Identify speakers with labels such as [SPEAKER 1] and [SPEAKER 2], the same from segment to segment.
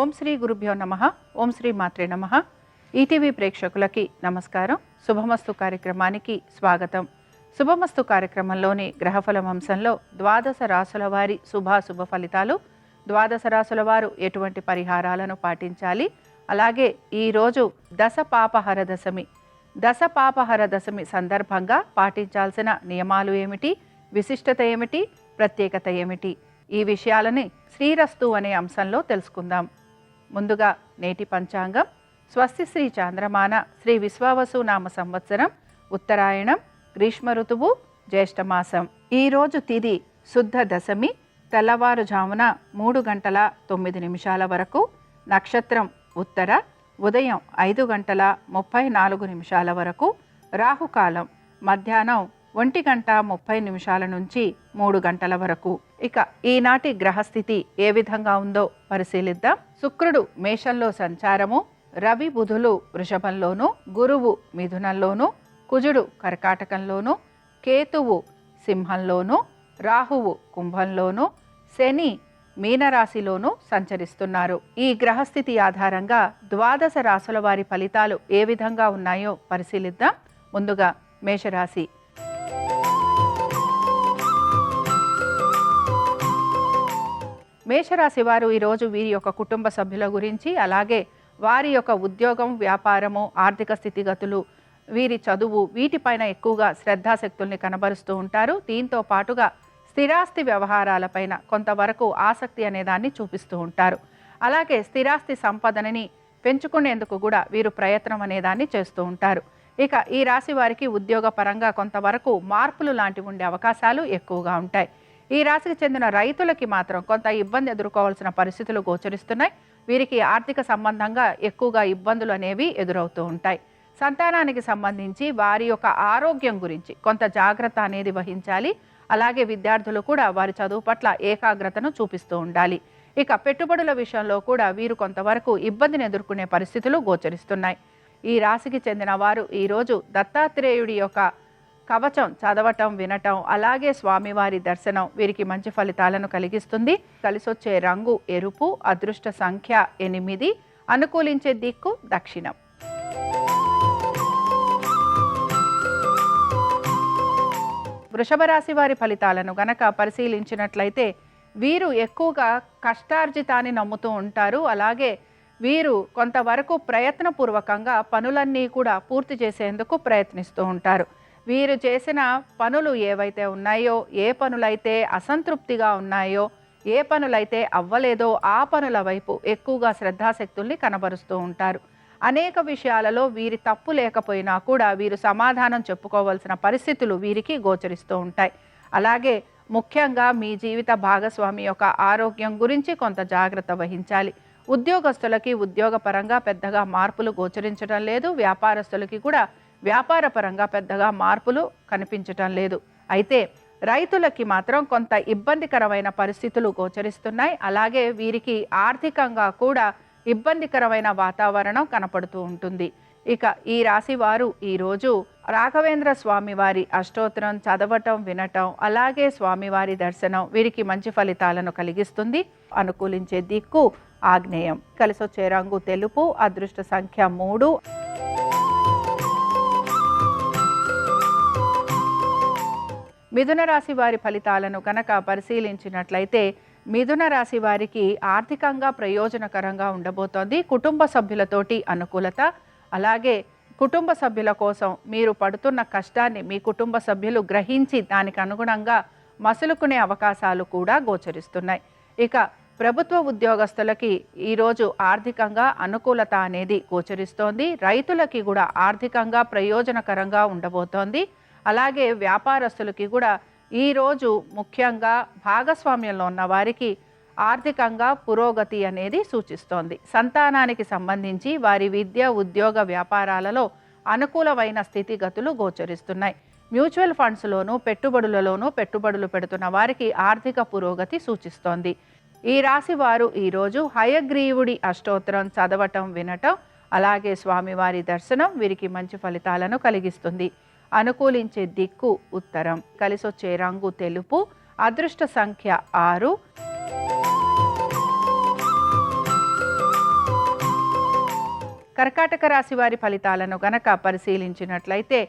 [SPEAKER 1] ఓం శ్రీ గురుభ్యో నమః. ఓం శ్రీ మాత్రే నమః. ఈటీవీ ప్రేక్షకులకి నమస్కారం. శుభమస్తు కార్యక్రమానికి స్వాగతం. శుభమస్తు కార్యక్రమంలోని గ్రహఫలం అంశంలో ద్వాదశ రాసుల వారి శుభాశుభ ఫలితాలు, ద్వాదశ రాసుల వారు ఎటువంటి పరిహారాలను పాటించాలి, అలాగే ఈరోజు దశపాపహర దశమి, దశపాపహర దశమి సందర్భంగా పాటించాల్సిన నియమాలు ఏమిటి, విశిష్టత ఏమిటి, ప్రత్యేకత ఏమిటి, ఈ విషయాలని శ్రీరస్తు అనే అంశంలో తెలుసుకుందాం. ముందుగా నేటి పంచాంగం. స్వస్తి శ్రీ చాంద్రమాన శ్రీ విశ్వావసు నామ సంవత్సరం ఉత్తరాయణం, గ్రీష్మ ఋతువు, జ్యేష్ఠమాసం. ఈరోజు తిథి శుద్ధ దశమి, తెల్లవారుజామున 3:09 వరకు. నక్షత్రం ఉత్తర, ఉదయం 5:34 వరకు. రాహుకాలం మధ్యాహ్నం 1:30 నుంచి 3 వరకు. ఇక ఈనాటి గ్రహస్థితి ఏ విధంగా ఉందో పరిశీలిద్దాం. శుక్రుడు మేషంలో సంచారము, రవి బుధులు వృషభంలోను, గురువు మిథునంలోను, కుజుడు కర్కాటకంలోను, కేతువు సింహంలోను, రాహువు కుంభంలోను, శని మీనరాశిలోనూ సంచరిస్తున్నారు. ఈ గ్రహస్థితి ఆధారంగా ద్వాదశ రాశుల వారి ఫలితాలు ఏ విధంగా ఉన్నాయో పరిశీలిద్దాం. ముందుగా మేషరాశి. మేషరాశి వారు ఈరోజు వీరి యొక్క కుటుంబ సభ్యుల గురించి, అలాగే వారి యొక్క ఉద్యోగం, వ్యాపారము, ఆర్థిక స్థితిగతులు, వీరి చదువు, వీటిపైన ఎక్కువగా శ్రద్ధాశక్తుల్ని కనబరుస్తూ ఉంటారు. దీంతో పాటుగా స్థిరాస్తి వ్యవహారాలపైన కొంతవరకు ఆసక్తి అనేదాన్ని చూపిస్తూ ఉంటారు. అలాగే స్థిరాస్తి సంపదనని పెంచుకునేందుకు కూడా వీరు ప్రయత్నం అనేదాన్ని చేస్తూ ఉంటారు. ఇక ఈ రాశి వారికి ఉద్యోగ పరంగా కొంతవరకు మార్పులు లాంటివి ఉండే అవకాశాలు ఎక్కువగా ఉంటాయి. ఈ రాశికి చెందిన రైతులకి మాత్రం కొంత ఇబ్బంది ఎదుర్కోవాల్సిన పరిస్థితులు గోచరిస్తున్నాయి. వీరికి ఆర్థిక సంబంధంగా ఎక్కువగా ఇబ్బందులు అనేవి ఎదురవుతూ ఉంటాయి. సంతానానికి సంబంధించి వారి యొక్క ఆరోగ్యం గురించి కొంత జాగ్రత్త అనేది వహించాలి. అలాగే విద్యార్థులు కూడా వారి చదువు పట్ల ఏకాగ్రతను చూపిస్తూ ఉండాలి. ఇక పెట్టుబడుల విషయంలో కూడా వీరు కొంతవరకు ఇబ్బందిని ఎదుర్కొనే పరిస్థితులు గోచరిస్తున్నాయి. ఈ రాశికి చెందిన వారు ఈరోజు దత్తాత్రేయుడి యొక్క కవచం చదవటం, వినటం, అలాగే స్వామివారి దర్శనం వీరికి మంచి ఫలితాలను కలిగిస్తుంది. కలిసొచ్చే రంగు ఎరుపు, అదృష్ట సంఖ్య 8, అనుకూలించే దిక్కు దక్షిణం. వృషభ రాశి వారి ఫలితాలను గనక పరిశీలించినట్లయితే వీరు ఎక్కువగా కష్టార్జితాన్ని నమ్ముతూ ఉంటారు. అలాగే వీరు కొంతవరకు ప్రయత్నపూర్వకంగా పనులన్నీ కూడా పూర్తి చేసేందుకు ప్రయత్నిస్తూ ఉంటారు. వీరు చేసిన పనులు ఏవైతే ఉన్నాయో, ఏ పనులైతే అసంతృప్తిగా ఉన్నాయో, ఏ పనులైతే అవ్వలేదో ఆ పనుల వైపు ఎక్కువగా శ్రద్ధాశక్తుల్ని కనబరుస్తూ ఉంటారు. అనేక విషయాలలో వీరి తప్పు లేకపోయినా కూడా వీరు సమాధానం చెప్పుకోవాల్సిన పరిస్థితులు వీరికి గోచరిస్తూ ఉంటాయి. అలాగే ముఖ్యంగా మీ జీవిత భాగస్వామి యొక్క ఆరోగ్యం గురించి కొంత జాగ్రత్త వహించాలి. ఉద్యోగస్తులకి ఉద్యోగపరంగా పెద్దగా మార్పులు గోచరించడం లేదు. వ్యాపారస్తులకి కూడా వ్యాపారపరంగా పెద్దగా మార్పులు కనిపించటం లేదు. అయితే రైతులకి మాత్రం కొంత ఇబ్బందికరమైన పరిస్థితులు గోచరిస్తున్నాయి. అలాగే వీరికి ఆర్థికంగా కూడా ఇబ్బందికరమైన వాతావరణం కనపడుతూ ఉంటుంది. ఇక ఈ రాశి వారు ఈరోజు రాఘవేంద్ర స్వామి వారి అష్టోత్తరం చదవటం, వినటం, అలాగే స్వామివారి దర్శనం వీరికి మంచి ఫలితాలను కలిగిస్తుంది. అనుకూలించే దిక్కు ఆగ్నేయం. కలిసొచ్చే రంగు తెలుపు, అదృష్ట సంఖ్య 3. మిథున రాశి వారి ఫలితాలను కనుక పరిశీలించినట్లయితే మిథున రాశి వారికి ఆర్థికంగా ప్రయోజనకరంగా ఉండబోతోంది. కుటుంబ సభ్యులతోటి అనుకూలత, అలాగే కుటుంబ సభ్యుల కోసం మీరు పడుతున్న కష్టాన్ని మీ కుటుంబ సభ్యులు గ్రహించి దానికి అనుగుణంగా మసులుకునే అవకాశాలు కూడా గోచరిస్తున్నాయి. ఇక ప్రభుత్వ ఉద్యోగస్తులకి ఈరోజు ఆర్థికంగా అనుకూలత అనేది గోచరిస్తోంది. రైతులకి కూడా ఆర్థికంగా ప్రయోజనకరంగా ఉండబోతోంది. అలాగే వ్యాపారస్తులకి కూడా ఈరోజు ముఖ్యంగా భాగస్వామ్యంలో ఉన్న వారికి ఆర్థికంగా పురోగతి అనేది సూచిస్తోంది. సంతానానికి సంబంధించి వారి విద్య, ఉద్యోగ, వ్యాపారాలలో అనుకూలమైన స్థితిగతులు గోచరిస్తున్నాయి. మ్యూచువల్ ఫండ్స్లోనూ పెట్టుబడులలోనూ పెట్టుబడులు పెడుతున్న వారికి ఆర్థిక పురోగతి సూచిస్తోంది. ఈ రాశి వారు ఈరోజు హయగ్రీవుడి అష్టోత్తరం చదవటం, వినటం, అలాగే స్వామివారి దర్శనం వీరికి మంచి ఫలితాలను కలిగిస్తుంది. అనుకూలించే దిక్కు ఉత్తరం. కలిసొచ్చే రంగు తెలుపు, అదృష్ట సంఖ్య 6. కర్కాటక రాశి వారి ఫలితాలను గనక పరిశీలించినట్లయితే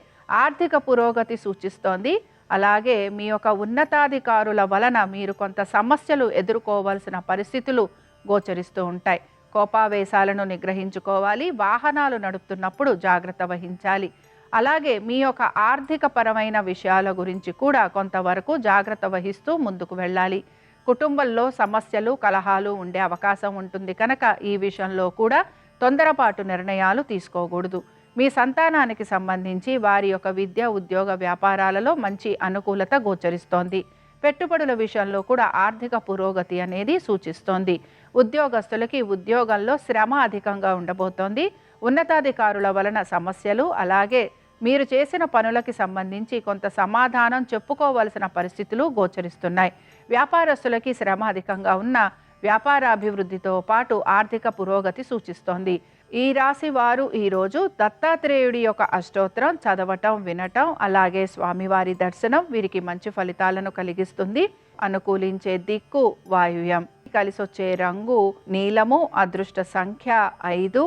[SPEAKER 1] ఆర్థిక పురోగతి సూచిస్తోంది. అలాగే మీ యొక్క ఉన్నతాధికారుల వలన మీరు కొంత సమస్యలు ఎదుర్కోవాల్సిన పరిస్థితులు గోచరిస్తూ ఉంటాయి. కోపావేశాలను నిగ్రహించుకోవాలి. వాహనాలు నడుపుతున్నప్పుడు జాగ్రత్త వహించాలి. అలాగే మీ యొక్క ఆర్థిక పరమైన విషయాల గురించి కూడా కొంతవరకు జాగ్రత్త వహిస్తూ ముందుకు వెళ్ళాలి. కుటుంబంలో సమస్యలు, కలహాలు ఉండే అవకాశం ఉంటుంది కనుక ఈ విషయంలో కూడా తొందరపాటు నిర్ణయాలు తీసుకోకూడదు. మీ సంతానానికి సంబంధించి వారి యొక్క విద్య, ఉద్యోగ, వ్యాపారాలలో మంచి అనుకూలత గోచరిస్తోంది. పెట్టుబడుల విషయంలో కూడా ఆర్థిక పురోగతి అనేది సూచిస్తోంది. ఉద్యోగస్తులకి ఉద్యోగంలో శ్రమ అధికంగా ఉండబోతోంది. ఉన్నతాధికారుల వలన సమస్యలు, అలాగే మీరు చేసిన పనులకి సంబంధించి కొంత సమాధానం చెప్పుకోవలసిన పరిస్థితులు గోచరిస్తున్నాయి. వ్యాపారస్తులకి శ్రమ అధికంగా ఉన్న వ్యాపారాభివృద్ధితో పాటు ఆర్థిక పురోగతి సూచిస్తోంది. ఈ రాశి వారు ఈరోజు దత్తాత్రేయుడి యొక్క అష్టోత్తరం చదవటం, వినటం, అలాగే స్వామివారి దర్శనం వీరికి మంచి ఫలితాలను కలిగిస్తుంది. అనుకూలించే దిక్కు వాయువ్యం. కలిసొచ్చే రంగు నీలము. అదృష్ట సంఖ్య 5.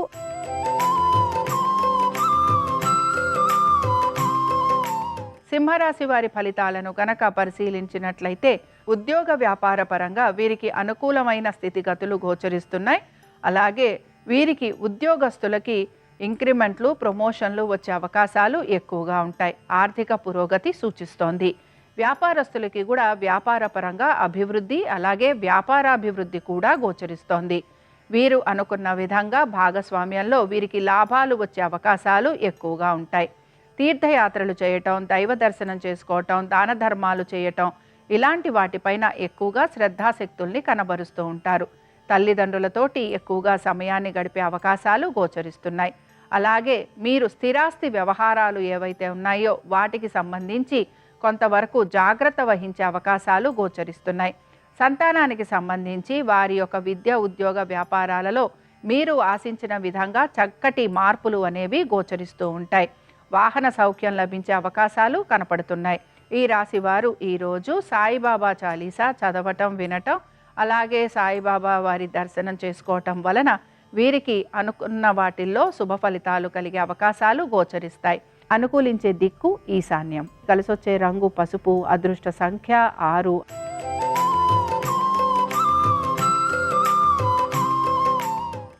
[SPEAKER 1] సింహరాశి వారి ఫలితాలను గనక పరిశీలించినట్లయితే ఉద్యోగ వ్యాపార పరంగా వీరికి అనుకూలమైన స్థితిగతులు గోచరిస్తున్నాయి. అలాగే వీరికి ఉద్యోగస్తులకి ఇంక్రిమెంట్లు, ప్రమోషన్లు వచ్చే అవకాశాలు ఎక్కువగా ఉంటాయి. ఆర్థిక పురోగతి సూచిస్తోంది. వ్యాపారస్తులకి కూడా వ్యాపార పరంగా అభివృద్ధి, అలాగే వ్యాపారాభివృద్ధి కూడా గోచరిస్తోంది. వీరు అనుకున్న విధంగా భాగస్వామ్యంలో వీరికి లాభాలు వచ్చే అవకాశాలు ఎక్కువగా ఉంటాయి. తీర్థయాత్రలు చేయటం, దైవ దర్శనం చేసుకోవటం, దాన ధర్మాలు చేయటం ఇలాంటి వాటిపైన ఎక్కువగా శ్రద్ధాశక్తుల్ని కనబరుస్తూ ఉంటారు. తల్లిదండ్రులతోటి ఎక్కువగా సమయాన్ని గడిపే అవకాశాలు గోచరిస్తున్నాయి. అలాగే మీరు స్థిరాస్తి వ్యవహారాలు ఏవైతే ఉన్నాయో వాటికి సంబంధించి కొంతవరకు జాగ్రత్త వహించే అవకాశాలు గోచరిస్తున్నాయి. సంతానానికి సంబంధించి వారి యొక్క విద్య, ఉద్యోగ, వ్యాపారాలలో మీరు ఆశించిన విధంగా చక్కటి మార్పులు అనేవి గోచరిస్తూ ఉంటాయి. వాహన సౌఖ్యం లభించే అవకాశాలు కనపడుతున్నాయి. ఈ రాశి వారు ఈరోజు సాయిబాబా చాలీసా చదవటం, వినటం, అలాగే సాయిబాబా వారి దర్శనం చేసుకోవటం వలన వీరికి అనుకున్న వాటిల్లో శుభ ఫలితాలు కలిగే అవకాశాలు గోచరిస్తాయి. అనుకూలించే దిక్కు ఈశాన్యం. కలిసొచ్చే రంగు పసుపు. అదృష్ట సంఖ్య 6.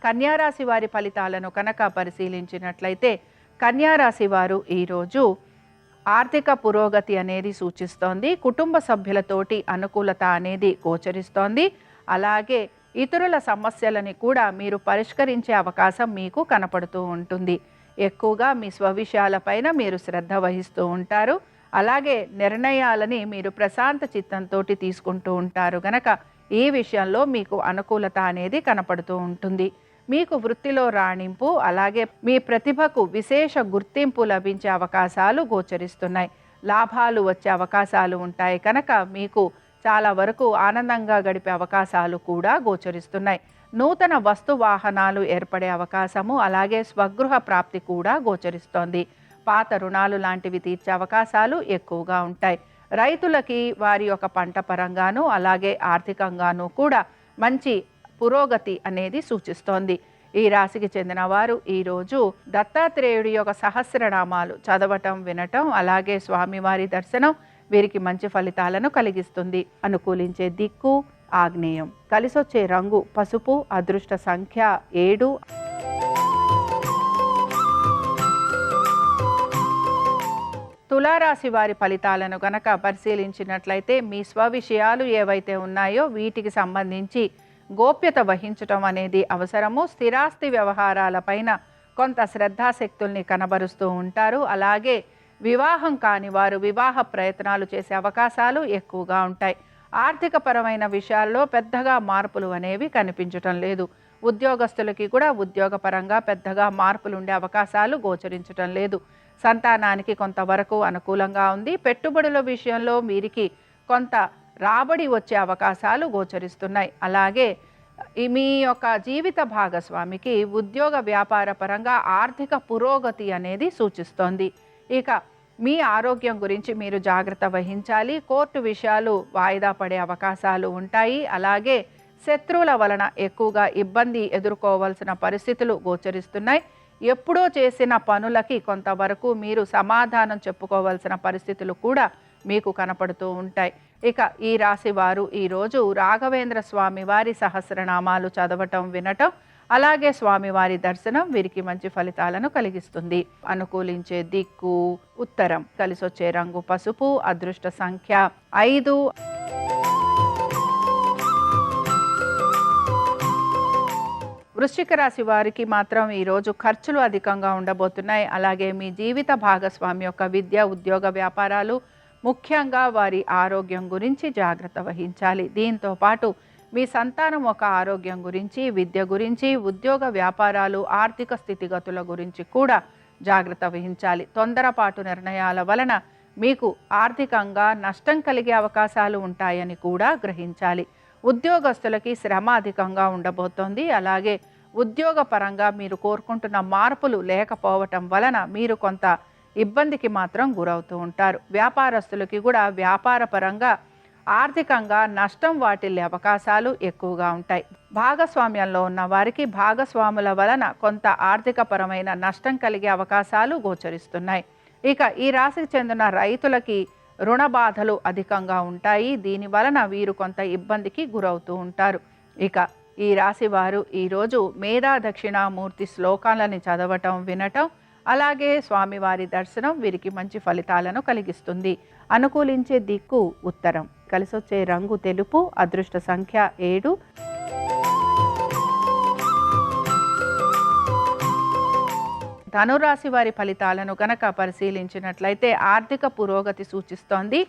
[SPEAKER 1] కన్యారాశి వారి ఫలితాలను కనుక పరిశీలించినట్లయితే కన్యారాశి వారు ఈరోజు ఆర్థిక పురోగతి అనేది సూచిస్తోంది. కుటుంబ సభ్యులతోటి అనుకూలత అనేది గోచరిస్తోంది. అలాగే ఇతరుల సమస్యలని కూడా మీరు పరిష్కరించే అవకాశం మీకు కనపడుతూ ఉంటుంది. ఎక్కువగా మీ స్వవిషయాలపైన మీరు శ్రద్ధ వహిస్తూ ఉంటారు. అలాగే నిర్ణయాలని మీరు ప్రశాంత చిత్తంతో తీసుకుంటూ ఉంటారు గనక ఈ విషయంలో మీకు అనుకూలత అనేది కనపడుతూ ఉంటుంది. మీకు వృత్తిలో రాణింపు, అలాగే మీ ప్రతిభకు విశేష గుర్తింపు లభించే అవకాశాలు గోచరిస్తున్నాయి. లాభాలు వచ్చే అవకాశాలు ఉంటాయి కనుక మీకు చాలా వరకు ఆనందంగా గడిపే అవకాశాలు కూడా గోచరిస్తున్నాయి. నూతన వస్తు వాహనాలు ఏర్పడే అవకాశము, అలాగే స్వగృహ ప్రాప్తి కూడా గోచరిస్తోంది. పాత రుణాలు లాంటివి తీర్చే అవకాశాలు ఎక్కువగా ఉంటాయి. రైతులకి వారి యొక్క పంట పరంగాను, అలాగే ఆర్థికంగాను కూడా మంచి పురోగతి అనేది సూచిస్తోంది. ఈ రాశికి చెందిన వారు ఈరోజు దత్తాత్రేయుడి యొక్క సహస్రనామాలు చదవటం, వినటం, అలాగే స్వామివారి దర్శనం వీరికి మంచి ఫలితాలను కలిగిస్తుంది. అనుకూలించే దిక్కు ఆగ్నేయం. కలిసొచ్చే రంగు పసుపు. అదృష్ట సంఖ్య 7. తులారాశి వారి ఫలితాలను గనక పరిశీలించినట్లయితే మీ స్వవిషయాలు ఏవైతే ఉన్నాయో వీటికి సంబంధించి గోప్యత వహించటం అనేది అవసరము. స్థిరాస్తి వ్యవహారాలపైన కొంత శ్రద్ధాశక్తుల్ని కనబరుస్తూ ఉంటారు. అలాగే వివాహం కాని వారు వివాహ ప్రయత్నాలు చేసే అవకాశాలు ఎక్కువగా ఉంటాయి. ఆర్థిక పరమైన విషయాల్లో పెద్దగా మార్పులు అనేవి కనిపించటం లేదు. ఉద్యోగస్తులకి కూడా ఉద్యోగపరంగా పెద్దగా మార్పులు ఉండే అవకాశాలు గోచరించటం లేదు. సంతానానికి కొంతవరకు అనుకూలంగా ఉంది. పెట్టుబడుల విషయంలో వీరికి కొంత రాబడి వచ్చే అవకాశాలు గోచరిస్తున్నాయి. అలాగే మీ యొక్క జీవిత భాగస్వామికి ఉద్యోగ వ్యాపార పరంగా ఆర్థిక పురోగతి అనేది సూచిస్తోంది. ఇక మీ ఆరోగ్యం గురించి మీరు జాగ్రత్త వహించాలి. కోర్టు విషయాలు వాయిదా పడే అవకాశాలు ఉంటాయి. అలాగే శత్రువుల వలన ఎక్కువగా ఇబ్బంది ఎదుర్కోవాల్సిన పరిస్థితులు గోచరిస్తున్నాయి. ఎప్పుడో చేసిన పనులకి కొంతవరకు మీరు సమాధానం చెప్పుకోవాల్సిన పరిస్థితులు కూడా మీకు కనపడుతూ ఉంటాయి. ఇక ఈ రాశి వారు ఈరోజు రాఘవేంద్ర స్వామి వారి సహస్రనామాలు చదవటం, వినటం, అలాగే స్వామివారి దర్శనం వీరికి మంచి ఫలితాలను కలిగిస్తుంది. అనుకూలించే దిక్కు ఉత్తరం, కలిసొచ్చే రంగు పసుపు, అదృష్ట సంఖ్య 5. వృశ్చిక రాశి వారికి మాత్రం ఈరోజు ఖర్చులు అధికంగా ఉండబోతున్నాయి. అలాగే మీ జీవిత భాగస్వామి యొక్క విద్య, ఉద్యోగ, వ్యాపారాలు, ముఖ్యంగా వారి ఆరోగ్యం గురించి జాగ్రత్త వహించాలి. దీంతో పాటు మీ సంతానం ఒక ఆరోగ్యం గురించి, విద్య గురించి, ఉద్యోగ, వ్యాపారాలు, ఆర్థిక స్థితిగతుల గురించి కూడా జాగ్రత్త వహించాలి. తొందరపాటు నిర్ణయాల వలన మీకు ఆర్థికంగా నష్టం కలిగే అవకాశాలు ఉంటాయని కూడా గ్రహించాలి. ఉద్యోగస్తులకి శ్రమ అధికంగా ఉండబోతోంది. అలాగే ఉద్యోగ పరంగా మీరు కోరుకుంటున్న మార్పులు లేకపోవటం వలన మీరు కొంత ఇబ్బందికి మాత్రం గురవుతూ ఉంటారు. వ్యాపారస్తులకి కూడా వ్యాపార పరంగా ఆర్థికంగా నష్టం వాటిల్లే అవకాశాలు ఎక్కువగా ఉంటాయి. భాగస్వామ్యంలో ఉన్న వారికి భాగస్వాముల వలన కొంత ఆర్థిక పరమైన నష్టం కలిగే అవకాశాలు గోచరిస్తున్నాయి. ఇక ఈ రాశికి చెందిన రైతులకి రుణ బాధలు అధికంగా ఉంటాయి. దీని వలన వీరు కొంత ఇబ్బందికి గురవుతూ ఉంటారు. ఇక ఈ రాశి వారు ఈరోజు మేధా దక్షిణామూర్తి శ్లోకాలని చదవటం, వినటం, అలాగే స్వామివారి దర్శనం వీరికి మంచి ఫలితాలను కలిగిస్తుంది. అనుకూలించే దిక్కు ఉత్తరం, కలిసొచ్చే రంగు తెలుపు, అదృష్ట సంఖ్య 7. ధనురాశి వారి ఫలితాలను గనక పరిశీలించినట్లయితే ఆర్థిక పురోగతి సూచిస్తోంది.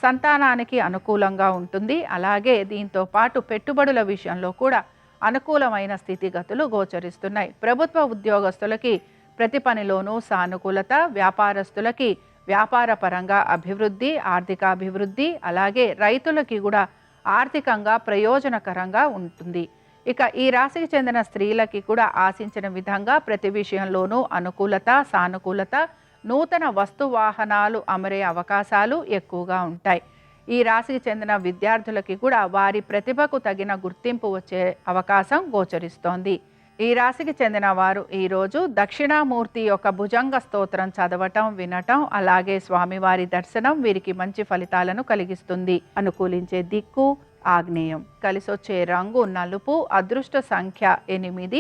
[SPEAKER 1] సంతానానికి అనుకూలంగా ఉంటుంది. అలాగే దీంతో పాటు పెట్టుబడుల విషయంలో కూడా అనుకూలమైన స్థితిగతులు గోచరిస్తున్నాయి. ప్రభుత్వ ఉద్యోగస్తులకి ప్రతి పనిలోనూ సానుకూలత, వ్యాపారస్తులకి వ్యాపార పరంగా అభివృద్ధి, ఆర్థికాభివృద్ధి, అలాగే రైతులకి కూడా ఆర్థికంగా ప్రయోజనకరంగా ఉంటుంది. ఇక ఈ రాశికి చెందిన స్త్రీలకి కూడా ఆశించిన విధంగా ప్రతి విషయంలోనూ అనుకూలత, సానుకూలత, నూతన వస్తు వాహనాలు అమరే అవకాశాలు ఎక్కువగా ఉంటాయి. ఈ రాశికి చెందిన విద్యార్థులకి కూడా వారి ప్రతిభకు తగిన గుర్తింపు వచ్చే అవకాశం గోచరిస్తోంది. ఈ రాశికి చెందిన వారు ఈరోజు దక్షిణామూర్తి యొక్క భుజంగ స్తోత్రం చదవటం, వినటం, అలాగే స్వామివారి దర్శనం వీరికి మంచి ఫలితాలను కలిగిస్తుంది. అనుకూలించే దిక్కు ఆగ్నేయం, కలిసొచ్చే రంగు నలుపు, అదృష్ట సంఖ్య 8.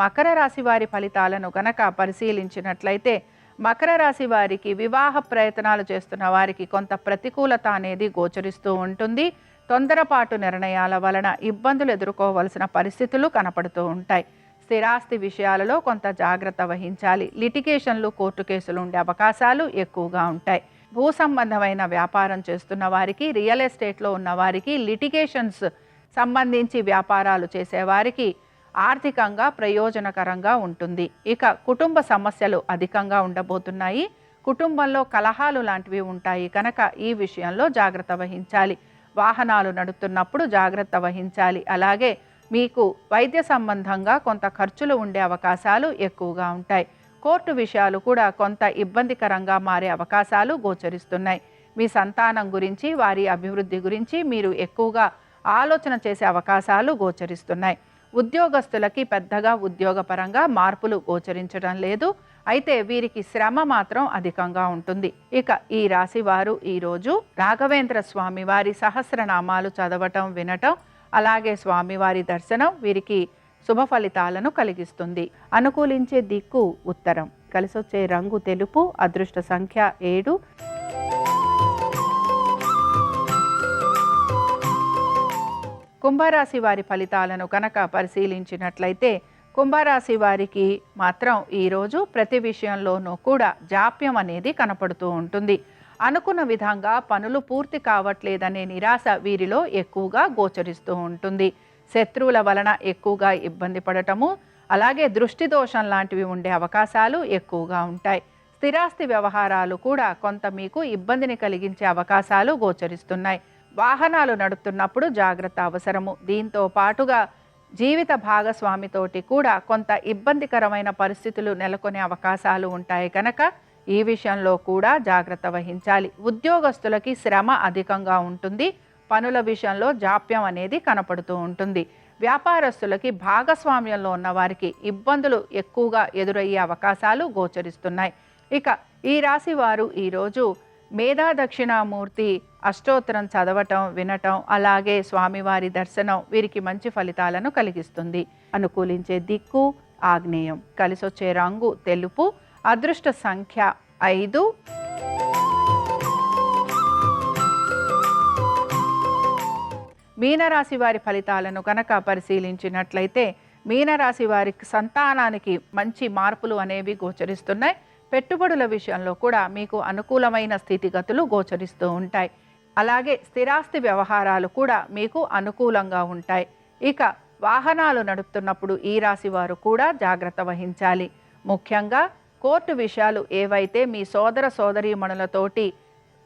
[SPEAKER 1] మకర రాశి వారి ఫలితాలను గనక పరిశీలించినట్లయితే మకర రాశి వారికి వివాహ ప్రయత్నాలు చేస్తున్న వారికి కొంత ప్రతికూలత అనేది గోచరిస్తూ ఉంటుంది. తొందరపాటు నిర్ణయాల వలన ఇబ్బందులు ఎదుర్కోవలసిన పరిస్థితులు కనపడుతూ ఉంటాయి. స్థిరాస్తి విషయాలలో కొంత జాగ్రత్త వహించాలి. లిటిగేషన్లు, కోర్టు కేసులు ఉండే అవకాశాలు ఎక్కువగా ఉంటాయి. భూ సంబంధమైన వ్యాపారం చేస్తున్న వారికి, రియల్ ఎస్టేట్లో ఉన్న వారికి, లిటిగేషన్స్ సంబంధించి వ్యాపారాలు చేసేవారికి ఆర్థికంగా ప్రయోజనకరంగా ఉంటుంది. ఇక కుటుంబ సమస్యలు అధికంగా ఉండబోతున్నాయి. కుటుంబంలో కలహాలు లాంటివి ఉంటాయి కనుక ఈ విషయంలో జాగ్రత్త వహించాలి. వాహనాలు నడుపుతున్నప్పుడు జాగ్రత్త వహించాలి. అలాగే మీకు వైద్య సంబంధంగా కొంత ఖర్చులు ఉండే అవకాశాలు ఎక్కువగా ఉంటాయి. కోర్టు విషయాలు కూడా కొంత ఇబ్బందికరంగా మారే అవకాశాలు గోచరిస్తున్నాయి. మీ సంతానం గురించి, వారి అభివృద్ధి గురించి మీరు ఎక్కువగా ఆలోచన చేసే అవకాశాలు గోచరిస్తున్నాయి. ఉద్యోగస్తులకి పెద్దగా ఉద్యోగపరంగా మార్పులు గోచరించడం లేదు. అయితే వీరికి శ్రమ మాత్రం అధికంగా ఉంటుంది. ఇక ఈ రాశి వారు ఈరోజు రాఘవేంద్ర స్వామి వారి సహస్రనామాలు చదవటం, వినటం, అలాగే స్వామివారి దర్శనం వీరికి శుభ ఫలితాలను కలిగిస్తుంది. అనుకూలించే దిక్కు ఉత్తరం, కలిసొచ్చే రంగు తెలుపు, అదృష్ట సంఖ్య 7. కుంభరాశి వారి ఫలితాలను కనుక పరిశీలించినట్లయితే కుంభరాశి వారికి మాత్రం ఈరోజు ప్రతి విషయంలోనూ కూడా జాప్యం అనేది కనపడుతూ ఉంటుంది. అనుకున్న విధంగా పనులు పూర్తి కావట్లేదనే నిరాశ వీరిలో ఎక్కువగా గోచరిస్తూ ఉంటుంది. శత్రువుల వలన ఎక్కువగా ఇబ్బంది పడటము, అలాగే దృష్టి దోషం లాంటివి ఉండే అవకాశాలు ఎక్కువగా ఉంటాయి. స్థిరాస్తి వ్యవహారాలు కూడా కొంత మీకు ఇబ్బందిని కలిగించే అవకాశాలు గోచరిస్తున్నాయి. వాహనాలు నడుపుతున్నప్పుడు జాగ్రత్త అవసరము. దీంతో పాటుగా జీవిత భాగస్వామితోటి కూడా కొంత ఇబ్బందికరమైన పరిస్థితులు నెలకొనే అవకాశాలు ఉంటాయి కనుక ఈ విషయంలో కూడా జాగ్రత్త వహించాలి. ఉద్యోగస్తులకి శ్రమ అధికంగా ఉంటుంది. పనుల విషయంలో జాప్యం అనేది కనపడుతూ ఉంటుంది. వ్యాపారస్తులకి భాగస్వామ్యంలో ఉన్న వారికి ఇబ్బందులు ఎక్కువగా ఎదురయ్యే అవకాశాలు గోచరిస్తున్నాయి. ఇక ఈ రాశి వారు ఈరోజు మేధా దక్షిణామూర్తి అష్టోత్తరం చదవటం, వినటం, అలాగే స్వామివారి దర్శనం వీరికి మంచి ఫలితాలను కలిగిస్తుంది. అనుకూలించే దిక్కు ఆగ్నేయం, కలిసొచ్చే రంగు తెలుపు, అదృష్ట సంఖ్య 5. మీనరాశి వారి ఫలితాలను కనుక పరిశీలించినట్లయితే మీనరాశి వారికి సంతానానికి మంచి మార్పులు అనేవి గోచరిస్తున్నాయి. పెట్టుబడుల విషయంలో కూడా మీకు అనుకూలమైన స్థితిగతులు గోచరిస్తూ ఉంటాయి. అలాగే స్థిరాస్తి వ్యవహారాలు కూడా మీకు అనుకూలంగా ఉంటాయి. ఇక వాహనాలు నడుపుతున్నప్పుడు ఈ రాశి వారు కూడా జాగ్రత్త వహించాలి. ముఖ్యంగా కోర్టు విషయాలు ఏవైతే మీ సోదర సోదరీమణులతోటి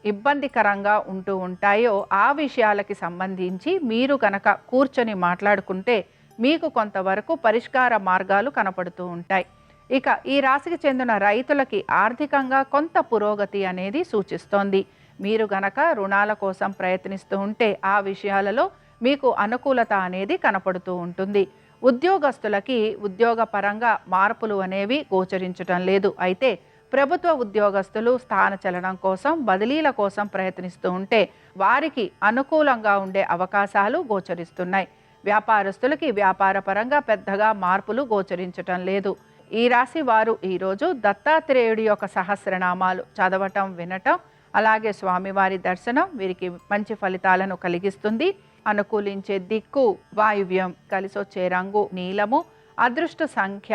[SPEAKER 1] ఇబ్బందికరంగా ఉంటూ ఉంటాయో ఆ విషయాలకి సంబంధించి మీరు కనుక కూర్చొని మాట్లాడుకుంటే మీకు కొంతవరకు పరిష్కార మార్గాలు కనపడుతూ ఉంటాయి. ఇక ఈ రాశికి చెందిన రైతులకి ఆర్థికంగా కొంత పురోగతి అనేది సూచిస్తోంది. మీరు గనక రుణాల కోసం ప్రయత్నిస్తూ ఉంటే ఆ విషయాలలో మీకు అనుకూలత అనేది కనపడుతూ ఉంటుంది. ఉద్యోగస్తులకి ఉద్యోగపరంగా మార్పులు అనేవి గోచరించటం లేదు. అయితే ప్రభుత్వ ఉద్యోగస్తులు స్థానచలనం కోసం, బదిలీల కోసం ప్రయత్నిస్తూ ఉంటే వారికి అనుకూలంగా ఉండే అవకాశాలు గోచరిస్తున్నాయి. వ్యాపారస్తులకి వ్యాపారపరంగా పెద్దగా మార్పులు గోచరించటం లేదు. ఈ రాశి వారు ఈరోజు దత్తాత్రేయుడి యొక్క సహస్రనామాలు చదవటం, వినటం, అలాగే స్వామివారి దర్శనం వీరికి మంచి ఫలితాలను కలిగిస్తుంది. అనుకూలించే దిక్కు వాయువ్యం, కలిసొచ్చే రంగు నీలము, అదృష్ట సంఖ్య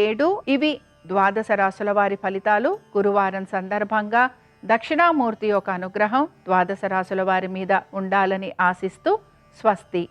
[SPEAKER 1] 7. ఇవి ద్వాదశ రాశుల వారి ఫలితాలు. గురువారం సందర్భంగా దక్షిణామూర్తి యొక్క అనుగ్రహం ద్వాదశ రాశుల వారి మీద ఉండాలని ఆశిస్తూ స్వస్తి.